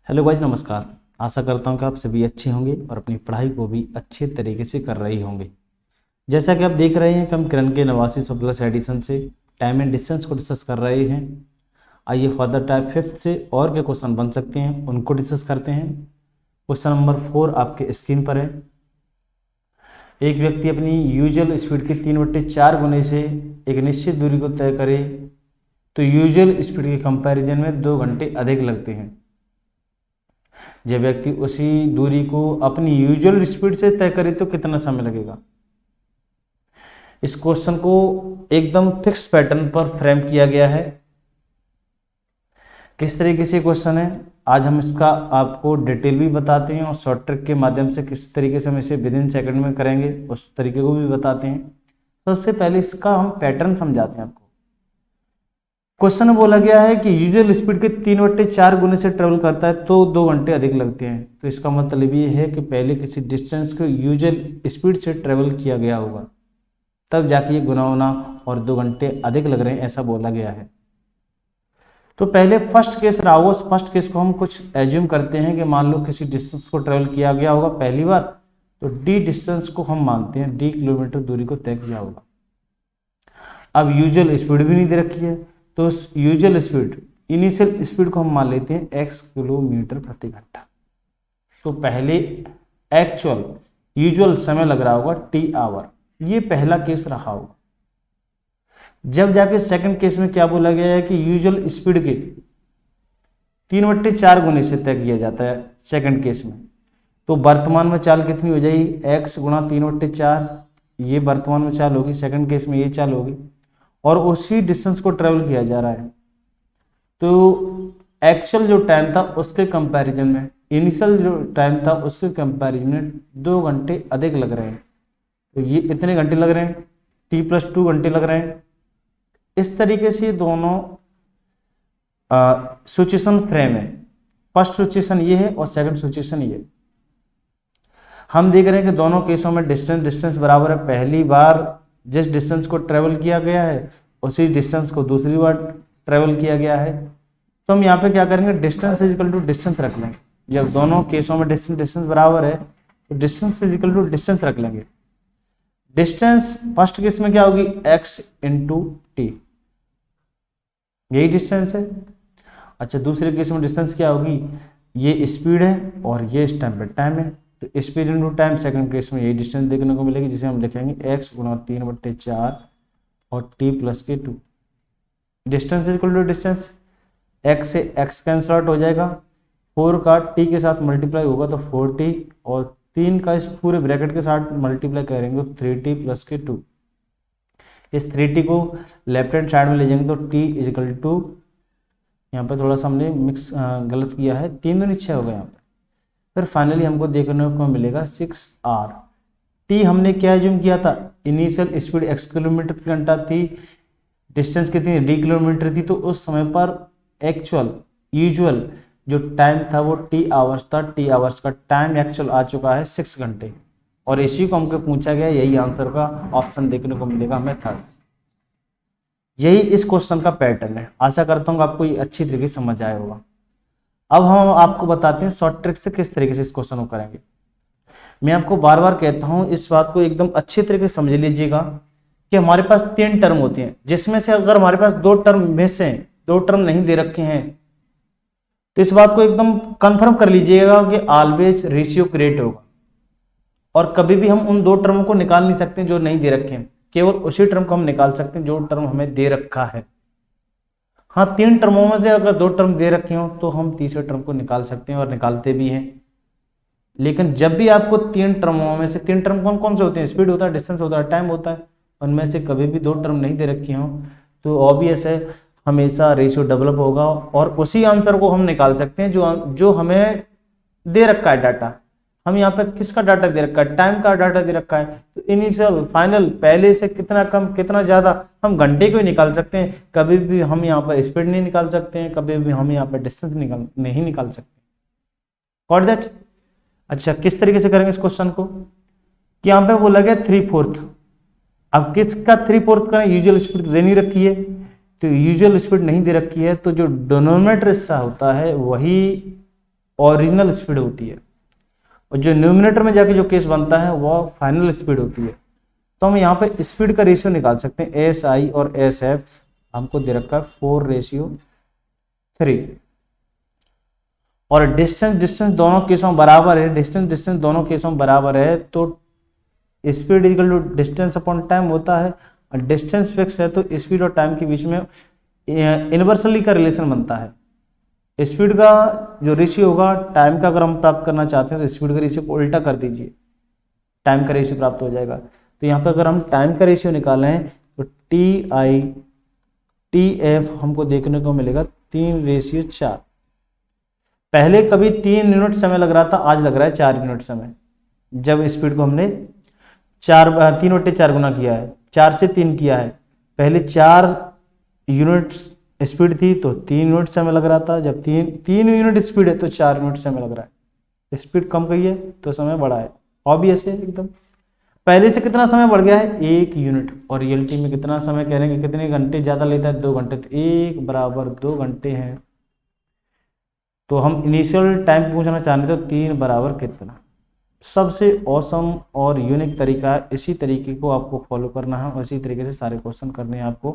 Hello guys, नमस्कार। आशा करता हूँ कि आप सभी अच्छे होंगे और अपनी पढ़ाई को भी अच्छे तरीके से कर रहे होंगे। जैसा कि आप देख रहे हैं कि हम किरण के 89 प्लस एडिशन से टाइम एंड डिस्टेंस को डिस्कस कर रहे हैं। आइए फर्दर टाइप फिफ्थ से और क्या क्वेश्चन बन सकते हैं उनको डिस्कस करते हैं। क्वेश्चन नंबर 4 आपके स्क्रीन पर है। एक व्यक्ति अपनी यूजुअल स्पीड के 3/4 गुने से एक निश्चित दूरी को तय करे तो यूजुअल स्पीड के कंपैरिजन में 2 घंटे अधिक लगते हैं। जब व्यक्ति उसी दूरी को अपनी यूजुअल स्पीड से तय करे तो कितना समय लगेगा। इस क्वेश्चन को एकदम फिक्स पैटर्न पर फ्रेम किया गया है। किस तरीके से क्वेश्चन है आज हम इसका आपको डिटेल भी बताते हैं और शॉर्ट ट्रिक के माध्यम से किस तरीके से हम इसे विद इन सेकंड में करेंगे उस तरीके को भी बताते हैं। सबसे पहले इसका हम पैटर्न समझाते हैं आपको। क्वेश्चन में बोला गया है कि यूजुअल स्पीड के 3/4 गुने से ट्रेवल करता है तो 2 घंटे अधिक लगते हैं। तो इसका मतलब ये है कि पहले किसी डिस्टेंस को यूजुअल स्पीड से ट्रेवल किया गया होगा, तब जाके ये गुना होना और 2 घंटे अधिक लग रहे हैं, ऐसा बोला गया है। तो पहले फर्स्ट केस रहा होगा, उस फर्स्ट केस को हम कुछ एज्यूम करते हैं कि मान लो किसी डिस्टेंस को ट्रेवल किया गया होगा पहली बार, तो डी डिस्टेंस को हम मानते हैं, डी किलोमीटर दूरी को तय किया होगा। अब यूजुअल स्पीड भी नहीं दे रखी है, तो यूजुअल स्पीड इनिशियल स्पीड को हम मान लेते हैं x किलोमीटर प्रति घंटा। तो पहले एक्चुअल यूजुअल समय लग रहा होगा t आवर, ये पहला केस रहा होगा। जब जाके सेकंड केस में क्या बोला गया है कि यूजुअल स्पीड के 3/4 गुने से तय किया जाता है सेकंड केस में। तो वर्तमान में चाल कितनी हो जाएगी, x गुणा 3/4, ये वर्तमान में चाल होगी, सेकंड केस में ये चाल होगी और उसी डिस्टेंस को ट्रेवल किया जा रहा है। तो एक्चुअल जो टाइम था उसके कंपैरिजन में इनिशियल जो टाइम था उसके कंपैरिजन में 2 घंटे अधिक लग रहे हैं। तो ये इतने घंटे लग रहे हैं, t+2 घंटे लग रहे हैं। इस तरीके से दोनों सिचुएशन फ्रेम है। फर्स्ट सिचुएशन ये है और सेकंड सिचुएशन ये। हम देख रहे हैं कि दोनों केसों में डिस्टेंस बराबर है। पहली बार जिस डिस्टेंस को ट्रेवल किया गया है उसी डिस्टेंस को दूसरी बार ट्रेवल किया गया है। तो हम यहाँ पे क्या करेंगे, distance is equal to distance रख लेंगे। जब दोनों केसों में डिस्टेंस बराबर है तो distance is equal to distance रख लेंगे। डिस्टेंस फर्स्ट केस में क्या होगी, x इंटू टी, यही डिस्टेंस है। अच्छा, दूसरे केस में डिस्टेंस क्या होगी, ये स्पीड है और ये इस टाइम पे टाइम है। तो speed into time second case में यही डिस्टेंस देखने को मिलेगी, जिसे हम लिखेंगे x गुणा 3/4 और t+2। Distance equal to distance, x से x कैंसल आउट हो जाएगा, 4 का t के साथ मल्टीप्लाई होगा तो 4t और 3 का इस पूरे ब्रैकेट के साथ मल्टीप्लाई करेंगे तो 3t+2। इस 3t को लेफ्ट हैंड साइड में ले जाएंगे तो t इज इक्वल टू, यहाँ पे थोड़ा सा हमने मिक्स गलत किया है, 3 दूनी 6 होगा यहाँ पे। फिर फाइनली हमको देखने को मिलेगा 6r। t हमने क्या एज्यूम किया था, इनिशियल स्पीड x किलोमीटर प्रति घंटा थी, डिस्टेंस कितनी d किलोमीटर थी। तो उस समय पर एक्चुअल यूजुअल जो टाइम था वो t आवर्स था। t आवर्स का टाइम एक्चुअल आ चुका है 6 घंटे और इसी को हमको पूछा गया, यही आंसर का ऑप्शन देखने को मिलेगा हमें थर्ड। यही इस क्वेश्चन का पैटर्न है। आशा करता हूँ आपको ये अच्छी तरीके से समझ आया होगा। अब हम आपको बताते हैं शॉर्ट ट्रिक से किस तरीके से इस क्वेश्चन को करेंगे। मैं आपको बार बार कहता हूं, इस बात को एकदम अच्छे तरीके से समझ लीजिएगा कि हमारे पास 3 टर्म होती हैं, जिसमें से अगर हमारे पास 2 टर्म में से 2 टर्म नहीं दे रखे हैं तो इस बात को एकदम कंफर्म कर लीजिएगा कि ऑलवेज रेशियो क्रिएट होगा और कभी भी हम उन 2 टर्म को निकाल नहीं सकते जो नहीं दे रखे हैं। केवल उसी टर्म को हम निकाल सकते हैं जो टर्म हमें दे रखा है। हाँ, 3 टर्मों में से अगर 2 टर्म दे रखे हो तो हम तीसरे टर्म को निकाल सकते हैं और निकालते भी हैं। लेकिन जब भी आपको 3 टर्मों में से 3 टर्म कौन कौन से होते हैं, स्पीड होता है, डिस्टेंस होता है, टाइम होता है, उनमें से कभी भी 2 टर्म नहीं दे रखी हो तो ऑब्वियस है हमेशा रेशियो डेवलप होगा और उसी आंसर को हम निकाल सकते हैं जो हमें दे रखा है डाटा। हम यहाँ पे किसका डाटा दे रखा है, टाइम का डाटा दे रखा है। तो इनिशियल फाइनल पहले से कितना कम कितना ज्यादा हम घंटे को ही निकाल सकते हैं, कभी भी हम यहाँ पर स्पीड नहीं निकाल सकते हैं, कभी भी हम यहाँ पर डिस्टेंस नहीं निकाल सकते। Got that? अच्छा, किस तरीके से करेंगे इस क्वेश्चन को कि यहाँ पे बोला गया 3/4। अब किसका 3/4 करें, यूजुअल स्पीड तो दे नहीं रखी है, तो यूजुअल स्पीड नहीं दे रखी है तो जो डिनोमिनेटर हिस्सा होता है वही ओरिजिनल स्पीड होती है, और जो न्यूमिनेटर में जाके जो केस बनता है वो फाइनल स्पीड होती है। तो हम यहाँ पे स्पीड का रेशियो निकाल सकते हैं, एस आई और एस एफ हमको दे रखा है 4:3, और डिस्टेंस डिस्टेंस दोनों केसों में बराबर है, डिस्टेंस डिस्टेंस दोनों केसों में बराबर है, तो speed equal to distance upon time होता है, और डिस्टेंस फिक्स है तो स्पीड और टाइम के बीच में इनवर्सली का रिलेशन बनता है। स्पीड का जो रेशियो होगा टाइम का, अगर हम प्राप्त करना चाहते हैं तो स्पीड का रेशियो को उल्टा कर दीजिए, टाइम का रेशियो प्राप्त हो जाएगा। तो यहाँ पे अगर हम टाइम का रेशियो निकालें तो TF हमको देखने को मिलेगा 3:4। पहले कभी 3 यूनिट समय लग रहा था, आज लग रहा है 4 यूनिट समय, जब स्पीड को हमने 3/4 गुना किया है, 4 से 3 किया है। पहले 4 यूनिट स्पीड थी तो 3 यूनिट समय लग रहा था, जब 3 यूनिट स्पीड है तो 4 यूनिट समय लग रहा है। स्पीड कम गई है तो समय बढ़ा है, ऑब्वियस है एकदम। पहले से कितना समय बढ़ गया है, 1 यूनिट, और रियलिटी में कितना समय कह रहे हैं कि कितने घंटे ज़्यादा लेता है, 2 घंटे, तो 1 बराबर 2 घंटे हैं। तो हम इनिशियल टाइम पूछना चाह रहे थे, तो 3 बराबर कितना। सबसे औसम और यूनिक तरीका है, इसी तरीके को आपको फॉलो करना है और इसी तरीके से सारे क्वेश्चन करने हैं आपको।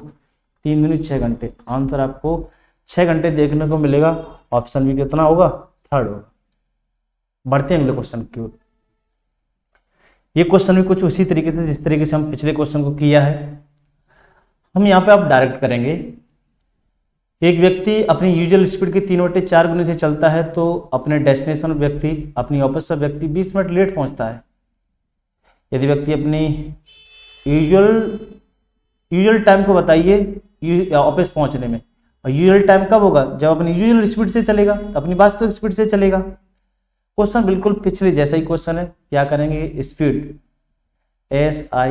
3 दूनी 6 घंटे, आंसर आपको 6 घंटे देखने को मिलेगा। ऑप्शन भी कितना होगा, 3rd होगा। बढ़ते हैं अगले क्वेश्चन की ओर। ये क्वेश्चन भी कुछ उसी तरीके से जिस तरीके से हम पिछले क्वेश्चन को किया है, हम यहाँ पे आप डायरेक्ट करेंगे। एक व्यक्ति अपनी यूजुअल स्पीड के 3/4 गुने से चलता है तो अपने डेस्टिनेशन व्यक्ति, अपनी ऑफिस पर व्यक्ति 20 मिनट लेट पहुंचता है। यदि व्यक्ति अपनी यूजुअल टाइम को बताइए ऑफिस पहुंचने में, और यूजुअल टाइम कब होगा, जब अपनी यूजुअल स्पीड से चलेगा, अपनी वास्तविक स्पीड से चलेगा। क्वेश्चन बिल्कुल पिछले जैसा ही क्वेश्चन है। क्या करेंगे, स्पीड SI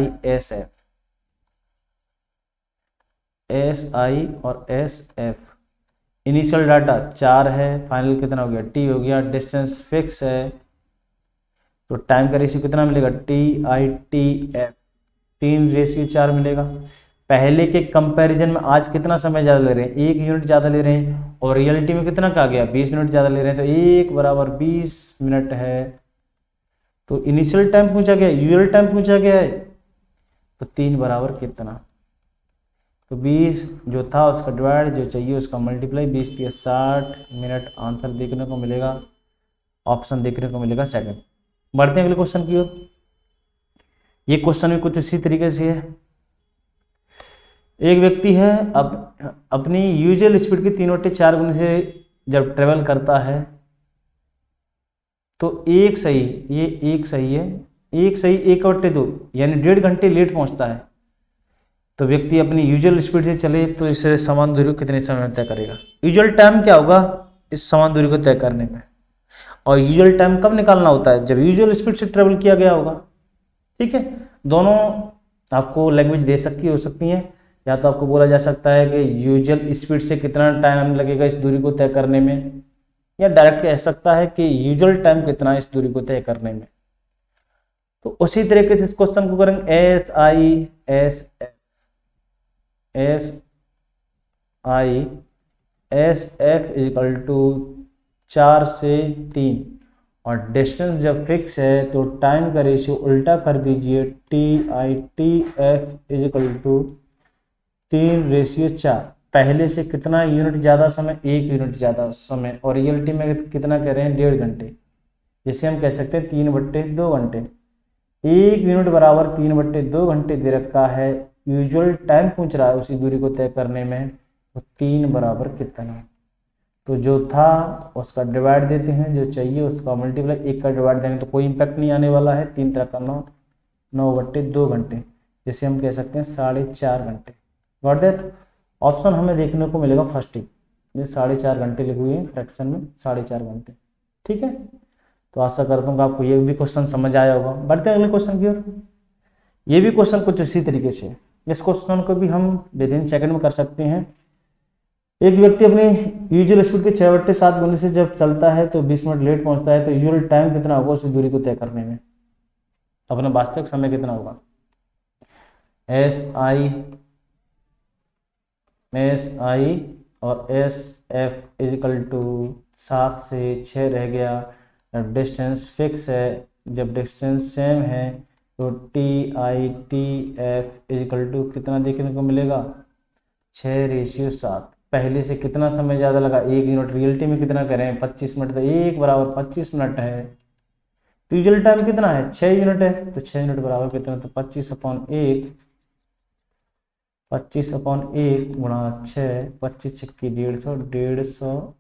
और SF, इनिशियल डाटा 4 है, फाइनल कितना हो गया, T हो गया, डिस्टेंस फिक्स है, तो टाइम का रेशियो कितना मिलेगा, TITF 3:4 मिलेगा। पहले के कंपैरिजन में आज कितना समय ज़्यादा ले रहे हैं, 1 यूनिट ज़्यादा ले रहे हैं, और रियलिटी में कितना कहा गया, 20 मिनट ज़्यादा ले रहे हैं, तो 1 बराबर 20 मिनट है। तो इनिशियल टाइम पूछा गया, यूजुअल टाइम पूछा गया है, तो 3 बराबर कितना, तो 20 जो था उसका डिवाइड, जो चाहिए उसका मल्टीप्लाई, 20 × 60 मिनट, आंसर देखने को मिलेगा, ऑप्शन देखने को मिलेगा 2nd। बढ़ते हैं अगले क्वेश्चन की ओर। ये क्वेश्चन भी कुछ इसी तरीके से है। एक व्यक्ति है अपनी यूजुअल स्पीड की 3/4 गुने से जब ट्रेवल करता है तो एक सही है, 1/2 यानी 1.5 घंटे लेट पहुंचता है। तो व्यक्ति अपनी यूजुअल स्पीड से चले तो इससे समान दूरी को कितने समय में तय करेगा। यूजुअल टाइम क्या होगा इस समान दूरी को तय करने में, और यूजुअल टाइम कब निकालना होता है, जब यूजुअल स्पीड से ट्रेवल किया गया होगा। ठीक है, दोनों आपको लैंग्वेज दे हो सकती हैं। या तो आपको बोला जा सकता है कि यूजुअल स्पीड से कितना टाइम लगेगा इस दूरी को तय करने में, या डायरेक्ट कह सकता है कि यूजुअल टाइम कितना इस दूरी को तय करने में। तो उसी तरीके से इस क्वेश्चन को करेंगे। SF इक्वल टू 4 से 3, और डिस्टेंस जब फिक्स है तो टाइम का रेशियो उल्टा कर दीजिए, TITF इक्वल टू 3:4। पहले से कितना यूनिट ज़्यादा समय, 1 यूनिट ज़्यादा समय, और रियलिटी में कितना कह रहे हैं, 1.5 घंटे, जिसे हम कह सकते हैं 3/2 घंटे। 1 यूनिट बराबर 3/2 घंटे दे रखा है, यूजुअल टाइम पूछ रहा है उसी दूरी को तय करने में, तो 3 बराबर कितना, तो जो था उसका डिवाइड देते हैं, जो चाहिए उसका मल्टीप्लाई, 1 का डिवाइड देंगे तो कोई इंपैक्ट नहीं आने वाला है, 3 तरह का 9/2 घंटे, जिसे हम कह सकते हैं 4.5 घंटे। Got that. ऑप्शन हमें देखने को मिलेगा फर्स्ट ही, ये 4.5 घंटे लिखे हुए हैं फ्रैक्शन में, 4.5 घंटे। ठीक है, तो आशा करता हूँ कि आपको ये भी क्वेश्चन समझ आया होगा। बढ़ते हैं अगले क्वेश्चन की ओर। ये भी क्वेश्चन कुछ इसी तरीके से, इस क्वेश्चन को भी हम विदिन सेकंड में कर सकते हैं। एक व्यक्ति अपनी यूजुअल स्पीड के 6/7 गुने से जब चलता है तो 20 मिनट लेट पहुंचता है, तो यूजुअल टाइम कितना होगा उस दूरी को तय करने में, अपना वास्तविक समय कितना होगा। SI और एस एफ इजिकल टू 7 से 6 रह गया। डिस्टेंस फिक्स है, जब डिस्टेंस सेम है तो T I T F is equal to कितना देखने को मिलेगा 6:7। पहले से कितना समय ज़्यादा लगा, 1 यूनिट। रियलिटी में कितना करें 25 मिनट, तो 1 बराबर 25 मिनट है। तो यूजुअल टाइम कितना है 6 यूनिट है, तो 6 यूनिट बराबर कितना, तो 25/1, 25/1 गुणा 6, 25 छक्की 150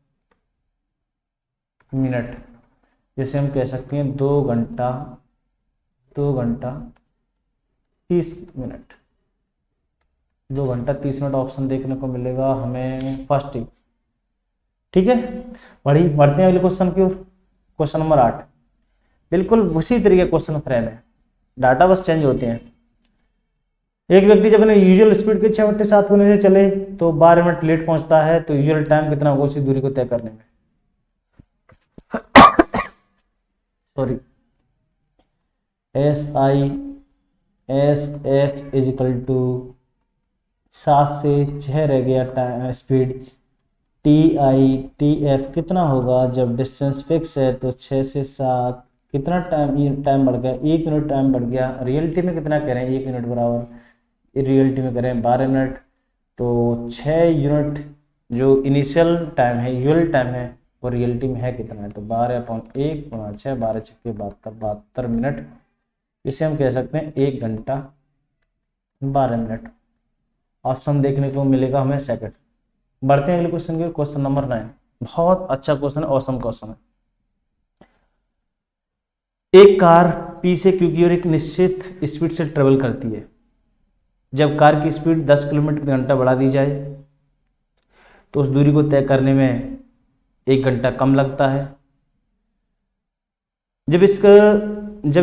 मिनट। जैसे हम कह सकते हैं 2 घंटा 30 मिनट, 2 घंटा 30 मिनट ऑप्शन देखने को मिलेगा हमें फर्स्ट ही। ठीक है, बढ़ते हैं अगले क्वेश्चन की ओर। क्वेश्चन नंबर 8 बिल्कुल उसी तरीके क्वेश्चन फ्रेम है, डाटा बस चेंज होते हैं। एक व्यक्ति जब अपने यूजुअल स्पीड के 6/7 से चले तो 12 मिनट लेट पहुंचता है, तो यूजुअल टाइम कितना होगा उसी दूरी को तय करने में। Sorry, S F is equal to 7 से 6 रह गया टाइम स्पीड। टी एफ कितना होगा, जब डिस्टेंस फिक्स है तो 6 से 7 कितना टाइम बढ़ गया, 1 यूनिट टाइम बढ़ गया। रियलिटी में कितना कह रहे हैं 1 यूनिट बराबर, रियलिटी में करें 12 मिनट, तो 6 यूनिट जो इनिशियल टाइम है यूजुअल टाइम है वो रियलिटी में है कितना है, तो 12/1 गुणा 6, 12 छक्के 72 मिनट। इसे हम कह सकते हैं 1 घंटा 12 मिनट। ऑप्शन देखने को मिलेगा हमें सेकंड। बढ़ते हैं अगले क्वेश्चन के, क्वेश्चन नंबर 9। बहुत अच्छा क्वेश्चन है, ऑसम क्वेश्चन है। एक कार पी से क्यू की ओर एक निश्चित स्पीड से ट्रेवल करती है। जब कार की स्पीड 10 किलोमीटर प्रति घंटा बढ़ा दी जाए तो उस दूरी को तय करने में 1 घंटा कम लगता है। जब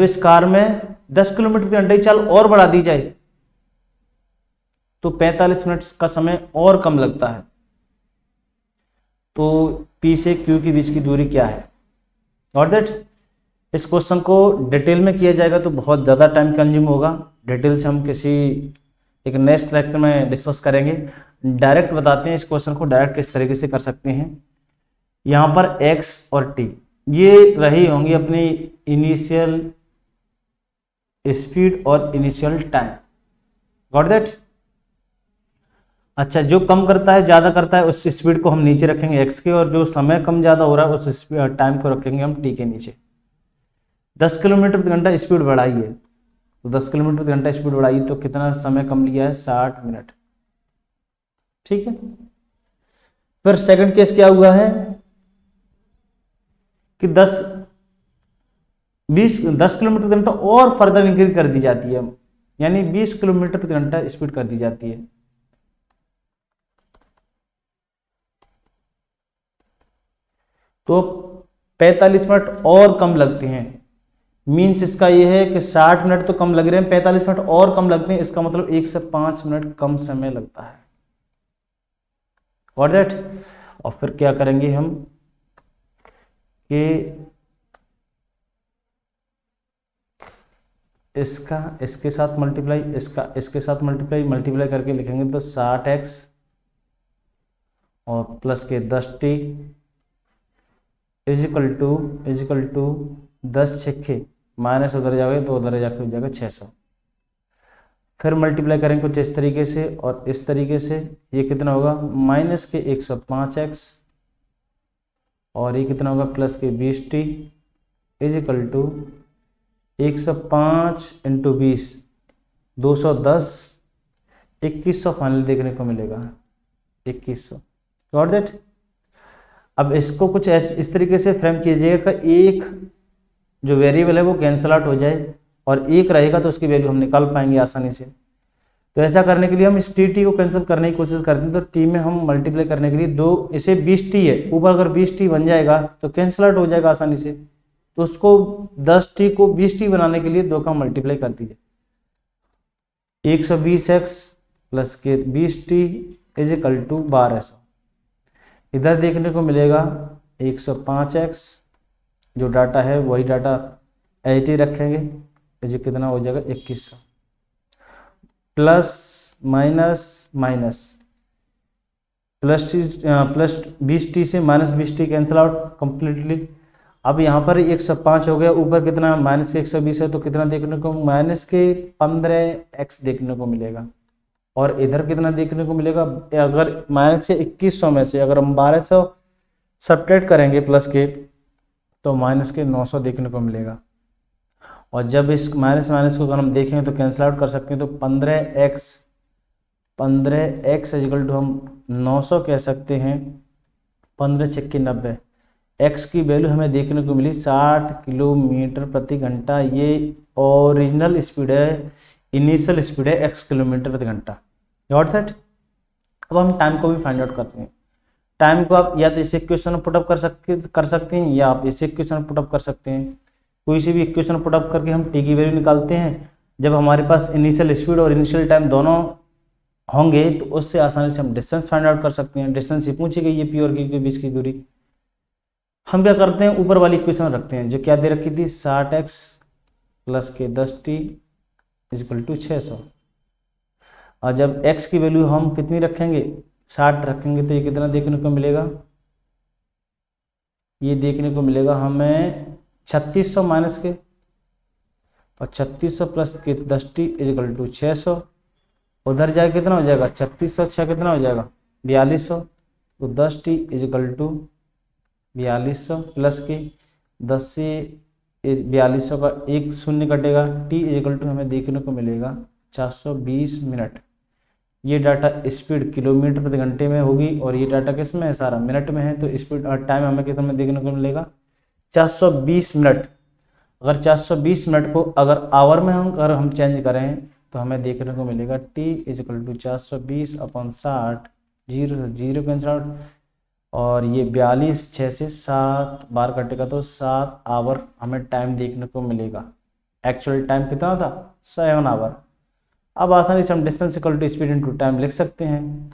इस कार में 10 किलोमीटर प्रति घंटा की चाल और बढ़ा दी जाए तो 45 मिनट का समय और कम लगता है। तो P से Q के बीच की दूरी क्या है? और दैट इस क्वेश्चन को डिटेल में किया जाएगा तो बहुत ज़्यादा टाइम कंज्यूम होगा। डिटेल से हम किसी एक नेक्स्ट लेक्चर में डिस्कस करेंगे। डायरेक्ट बताते हैं इस क्वेश्चन को डायरेक्ट किस तरीके से कर सकते हैं। यहाँ पर x और t ये रही होंगी अपनी इनिशियल स्पीड और इनिशियल टाइम। Got that? अच्छा, जो कम करता है ज़्यादा करता है उस स्पीड को हम नीचे रखेंगे x के, और जो समय कम ज़्यादा हो रहा है उस टाइम को रखेंगे हम t के नीचे। 10 किलोमीटर प्रति घंटा स्पीड बढ़ाई है, तो 10 किलोमीटर प्रति घंटा स्पीड बढ़ाई तो कितना समय कम लिया है 60 मिनट। ठीक है, फिर सेकंड केस क्या हुआ है कि 10 किलोमीटर प्रति घंटा और फर्दर इंक्रीज कर दी जाती है, यानी 20 किलोमीटर प्रति घंटा स्पीड कर दी जाती है। तो 45 मिनट और कम लगते हैं। मीन्स इसका यह है कि 60 मिनट तो कम लग रहे हैं, 45 मिनट और कम लगते हैं। इसका मतलब 1 से 5 मिनट कम समय लगता है। और दैट, और फिर क्या करेंगे हम कि इसका इसके साथ मल्टीप्लाई, इसका इसके साथ मल्टीप्लाई करके लिखेंगे तो 60x और प्लस के 10t इजिकल टू 10 छक्के माइनस उधर जाओगे तो उधर जाकर हो जाएगा 600। फिर मल्टीप्लाई करेंगे कुछ इस तरीके से और इस तरीके से। ये कितना होगा माइनस के 105x और ये कितना होगा प्लस के 20t is equal to 105 into 20 210 2100 final देखने को मिलेगा 2100। Got that? अब इसको कुछ इस तरीके से फ्रेम कीजिएगा कि एक जो वेरिएबल है वो कैंसल आउट हो जाए और एक रहेगा तो उसकी वैल्यू हम निकाल पाएंगे आसानी से। तो ऐसा करने के लिए हम इस टी को कैंसिल करने की कोशिश करते हैं। तो टी में हम मल्टीप्लाई करने के लिए दो, इसे 20t है ऊपर, अगर 20t बन जाएगा तो कैंसल आउट हो जाएगा आसानी से। तो उसको 10t को 20t बनाने के लिए 2 का मल्टीप्लाई कर दीजिए। 120x प्लस के 20t इजिकल टू 1200। इधर देखने को मिलेगा 105x, जो डाटा है वही डाटा 80 रखेंगे, जो कितना हो जाएगा 2100 plus minus minus plus 20t से minus 20t cancel out completely. अब यहाँ पर 105 हो गया, ऊपर कितना माइनस के 120 है तो कितना देखने को माइनस के 15x देखने को मिलेगा। और इधर कितना देखने को मिलेगा, अगर माइनस से 2100 में से अगर हम 1200 सब्ट्रैक्ट करेंगे प्लस के तो माइनस के 900 देखने को मिलेगा। और जब इस माइनस माइनस को अगर हम देखें तो कैंसिल आउट कर सकते हैं, तो 15x इक्वल टू हम 900 कह सकते हैं। 15 छक्के 90, x की वैल्यू हमें देखने को मिली 60 किलोमीटर प्रति घंटा। ये ओरिजिनल स्पीड है, इनिशियल स्पीड है x किलोमीटर प्रति घंटा। Got that. अब हम टाइम को भी फाइंड आउट करते हैं। टाइम को आप या तो इस इक्वेशन में पुटअप कर सकते हैं या आप इस इक्वेशन में पुटअप कर सकते हैं। कोई सी भी इक्वेशन पुटअप करके हम टी की वैल्यू निकालते हैं। जब हमारे पास इनिशियल स्पीड और इनिशियल टाइम दोनों होंगे तो उससे आसानी से हम डिस्टेंस फाइंड आउट कर सकते हैं। डिस्टेंस ये पूछी गई है, पी और क्यू के बीच की दूरी। हम क्या करते हैं, ऊपर वाली इक्वेशन रखते हैं जो क्या दे रखी थी, 60x प्लस के 10t इक्वल टू 600। और जब x की वैल्यू हम कितनी रखेंगे, 60 रखेंगे तो ये कितना देखने को मिलेगा, ये देखने को मिलेगा हमें 3600 माइनस के, और 3600 प्लस के 10t इक्वल टू 600। उधर जाए कितना हो जाएगा, 3606 कितना हो जाएगा 4200। तो 10t इक्वल टू 4200 प्लस के 10 से 4200 का एक शून्य कटेगा, t इक्वल टू हमें देखने को मिलेगा 420 मिनट। ये डाटा स्पीड किलोमीटर प्रति घंटे में होगी और ये डाटा किस में है, सारा मिनट में है। तो स्पीड और टाइम हमें कितना में देखने को मिलेगा, 420 मिनट। अगर 420 मिनट को अगर आवर में हम चेंज करें तो हमें देखने को मिलेगा t equal to 420/60, 0 cancel out, और ये 42 6 से 7 बार कटेगा तो 7 आवर हमें टाइम देखने को मिलेगा। एक्चुअल टाइम कितना था, 7 आवर। अब आसानी से हम distance equal to speed into time लिख सकते हैं।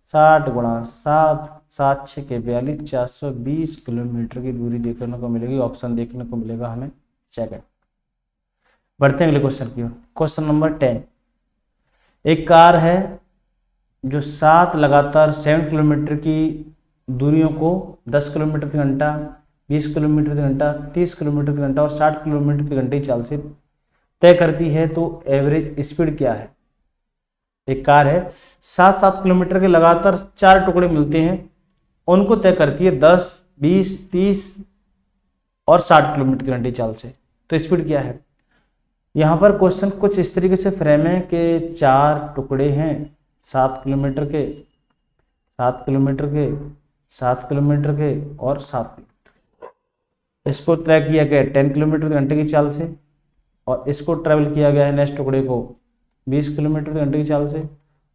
60 गुणा 7, 7 6 के 42, 420 किलोमीटर की दूरी देखने को मिलेगी। ऑप्शन देखने को मिलेगा हमें सेकंड। बढ़ते हैं अगले क्वेश्चन की ओर। Question number 10। एक कार है जो 7 लगातार 7 किलोमीटर की दूरियों को 10 किलोमीटर प्रति घंटा, 20 किलोमीटर प्रति घंटा, 30 किलोमीटर प्रति घंटा और 60 किलोमीटर प्रति घंटे की चाल से तय करती है, तो एवरेज स्पीड क्या है। एक कार है 7 किलोमीटर के लगातार 4 टुकड़े मिलते हैं, उनको तय करती है 10, 20, 30 और 60 किलोमीटर प्रति घंटे की चाल से, तो स्पीड क्या है। यहाँ पर क्वेश्चन कुछ इस तरीके से फ्रेम है कि 4 टुकड़े हैं 7 किलोमीटर के, 7 किलोमीटर के, 7 किलोमीटर के और 7 किलोमीटर। इसको तय किया गया 10 किलोमीटर प्रति घंटे की चाल से, और इसको ट्रेवल किया गया है नेक्स्ट टुकड़े को 20 किलोमीटर प्रति घंटे की चाल से,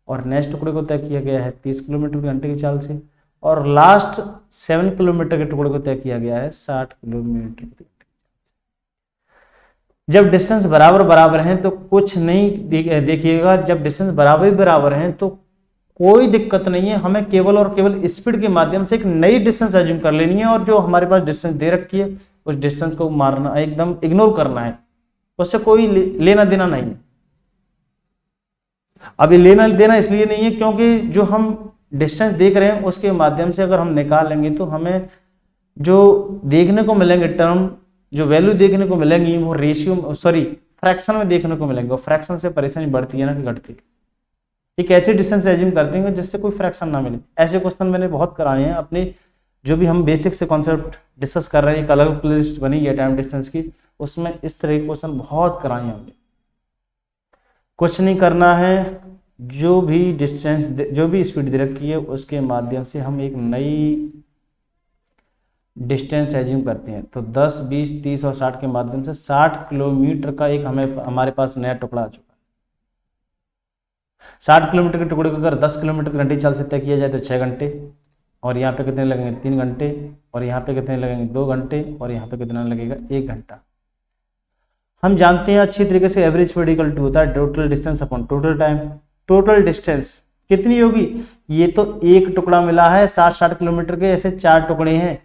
और नेक्स्ट टुकड़े को तय किया गया है 30 किलोमीटर प्रति घंटे की चाल से, और लास्ट 7 किलोमीटर के टुकड़े को तय किया गया है 60 किलोमीटर प्रति घंटे। जब डिस्टेंस बराबर बराबर हैं तो कुछ नहीं देखिएगा, जब डिस्टेंस बराबर हैं तो कोई दिक्कत नहीं है, हमें केवल और केवल स्पीड के माध्यम से एक नई डिस्टेंस एज्यूम कर लेनी है, और जो हमारे पास डिस्टेंस दे रखी है उस डिस्टेंस को मारना, एकदम इग्नोर करना है, उससे कोई लेना देना नहीं है। अब ये लेना देना इसलिए नहीं है क्योंकि जो हम डिस्टेंस देख रहे हैं उसके माध्यम से अगर हम निकालेंगे तो हमें जो देखने को मिलेंगे टर्म, जो वैल्यू देखने को मिलेंगी वो फ्रैक्शन में देखने को मिलेंगे, और फ्रैक्शन से परेशानी बढ़ती है ना कि घटती है। एक ऐसी डिस्टेंस एज्यूम करते हैं जिससे कोई फ्रैक्शन ना मिले। ऐसे क्वेश्चन मैंने बहुत कराए हैं अपने, जो भी हम बेसिक से कॉन्सेप्ट डिस्कस कर रहे हैं, एक अलग प्लेलिस्ट बनी है टाइम डिस्टेंस की, उसमें इस तरह के क्वेश्चन बहुत कराए हैं हमने। कुछ नहीं करना है, जो भी डिस्टेंस जो भी स्पीड दे रखी है उसके माध्यम से हम एक नई डिस्टेंस एज्यूम करते हैं। तो 10, 20, 30 और 60 के माध्यम से 60 किलोमीटर का एक हमारे पास नया टुकड़ा आ चुका है। 60 किलोमीटर के टुकड़े को अगर 10 किलोमीटर प्रति घंटे चाल से तय किया जाए तो 6 घंटे, और यहाँ पे कितने लगेंगे 3 घंटे, और यहाँ पे कितने लगेंगे 2 घंटे, और यहाँ पे कितना लगेगा 1 घंटा। हम जानते हैं अच्छी तरीके से एवरेज स्पीड इक्वल टू होता है total distance upon total time. Total distance कितनी होगी, ये तो एक टुकड़ा मिला है 60 किलोमीटर के, ऐसे 4 टुकड़े हैं,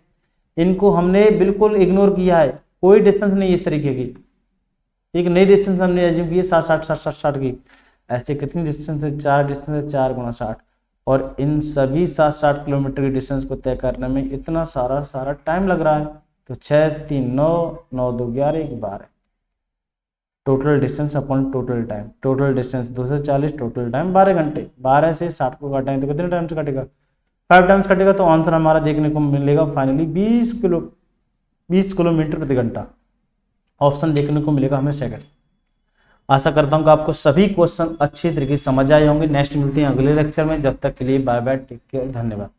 इनको हमने बिल्कुल इग्नोर किया है, कोई डिस्टेंस नहीं इस तरीके की, एक नई डिस्टेंस हमने एज्यूम की है 60 की। ऐसे कितनी डिस्टेंस है, 4 डिस्टेंस है, 4 गुणा 60, और इन सभी 60 किलोमीटर की डिस्टेंस को तय करने में इतना सारा टाइम लग रहा है। तो 6 3 9 9 2 11 1 12 total distance upon total time, total distance 240, total time 12 घंटे। 12 से 60 को काटेंगे तो कितने टाइम से कटेगा, 5 टाइम्स कटेगा। तो आंसर हमारा देखने को मिलेगा फाइनली 20 किलोमीटर प्रति घंटा। ऑप्शन देखने को मिलेगा हमें सेकंड। आशा करता हूँ कि आपको सभी क्वेश्चन अच्छी तरीके से समझ आए होंगे। नेक्स्ट मिलते हैं अगले लेक्चर में, जब तक के लिए बाय बाय, टेक केयर, धन्यवाद।